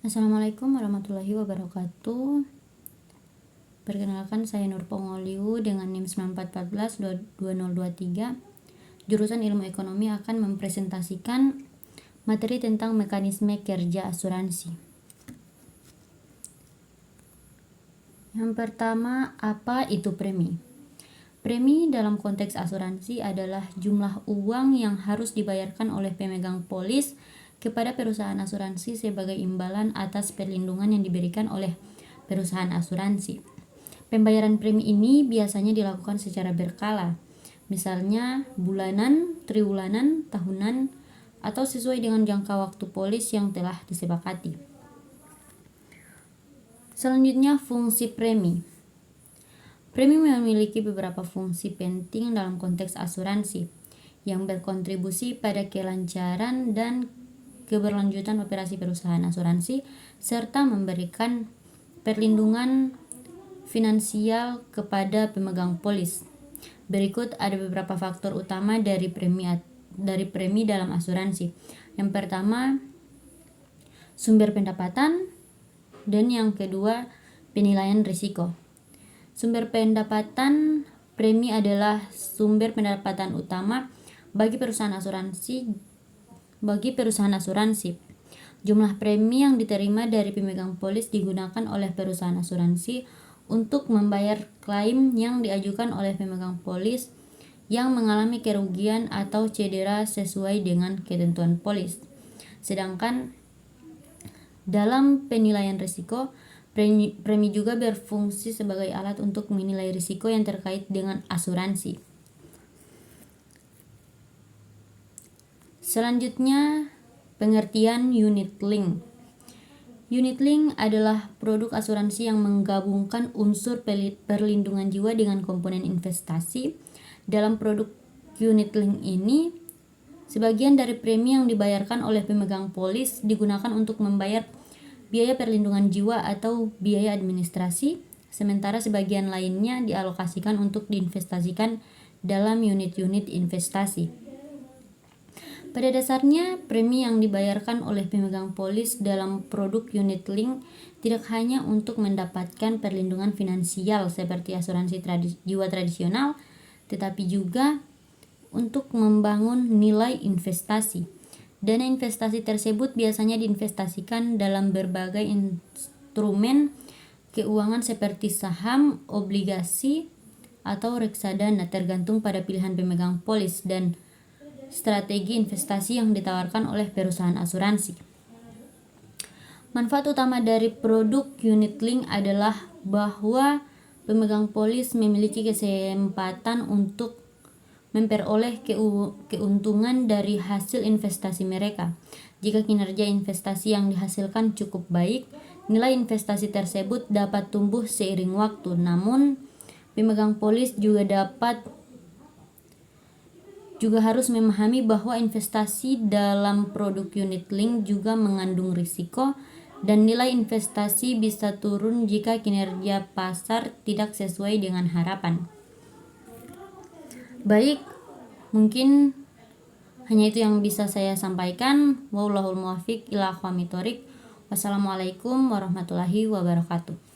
Assalamualaikum warahmatullahi wabarakatuh. Perkenalkan, saya Nur Pongoliu dengan NIM 9414-2023. Jurusan Ilmu Ekonomi akan mempresentasikan materi tentang mekanisme kerja asuransi. Yang pertama, apa itu premi? Premi dalam konteks asuransi adalah jumlah uang yang harus dibayarkan oleh pemegang polis kepada perusahaan asuransi sebagai imbalan atas perlindungan yang diberikan oleh perusahaan asuransi. Pembayaran premi ini biasanya dilakukan secara berkala, misalnya bulanan, triwulan, tahunan, atau sesuai dengan jangka waktu polis yang telah disepakati. Selanjutnya, fungsi premi. Premi memiliki beberapa fungsi penting dalam konteks asuransi yang berkontribusi pada kelancaran dan keberlanjutan operasi perusahaan asuransi serta memberikan perlindungan finansial kepada pemegang polis. Berikut ada beberapa faktor utama dari premi dalam asuransi. Yang pertama, sumber pendapatan, dan yang kedua, penilaian risiko. Sumber pendapatan, premi adalah sumber pendapatan utama bagi perusahaan asuransi. Jumlah premi yang diterima dari pemegang polis digunakan oleh perusahaan asuransi untuk membayar klaim yang diajukan oleh pemegang polis yang mengalami kerugian atau cedera sesuai dengan ketentuan polis. Sedangkan dalam penilaian risiko, premi juga berfungsi sebagai alat untuk menilai risiko yang terkait dengan asuransi. Selanjutnya, pengertian unit link. Unit link adalah produk asuransi yang menggabungkan unsur perlindungan jiwa dengan komponen investasi. Dalam produk unit link ini, sebagian dari premi yang dibayarkan oleh pemegang polis digunakan untuk membayar biaya perlindungan jiwa atau biaya administrasi, sementara sebagian lainnya dialokasikan untuk diinvestasikan dalam unit-unit investasi. Pada dasarnya, premi yang dibayarkan oleh pemegang polis dalam produk unit link tidak hanya untuk mendapatkan perlindungan finansial seperti asuransi jiwa tradisional, tetapi juga untuk membangun nilai investasi. Dana investasi tersebut biasanya diinvestasikan dalam berbagai instrumen keuangan seperti saham, obligasi, atau reksadana tergantung pada pilihan pemegang polis dan strategi investasi yang ditawarkan oleh perusahaan asuransi. Manfaat utama dari produk unit link adalah bahwa pemegang polis memiliki kesempatan untuk memperoleh keuntungan dari hasil investasi mereka. Jika kinerja investasi yang dihasilkan cukup baik, nilai investasi tersebut dapat tumbuh seiring waktu. Namun, pemegang polis juga harus memahami bahwa investasi dalam produk unit link juga mengandung risiko dan nilai investasi bisa turun jika kinerja pasar tidak sesuai dengan harapan. Baik, mungkin hanya itu yang bisa saya sampaikan. Wallahul muwaffiq ila aqwamit thoriq. Wassalamualaikum warahmatullahi wabarakatuh.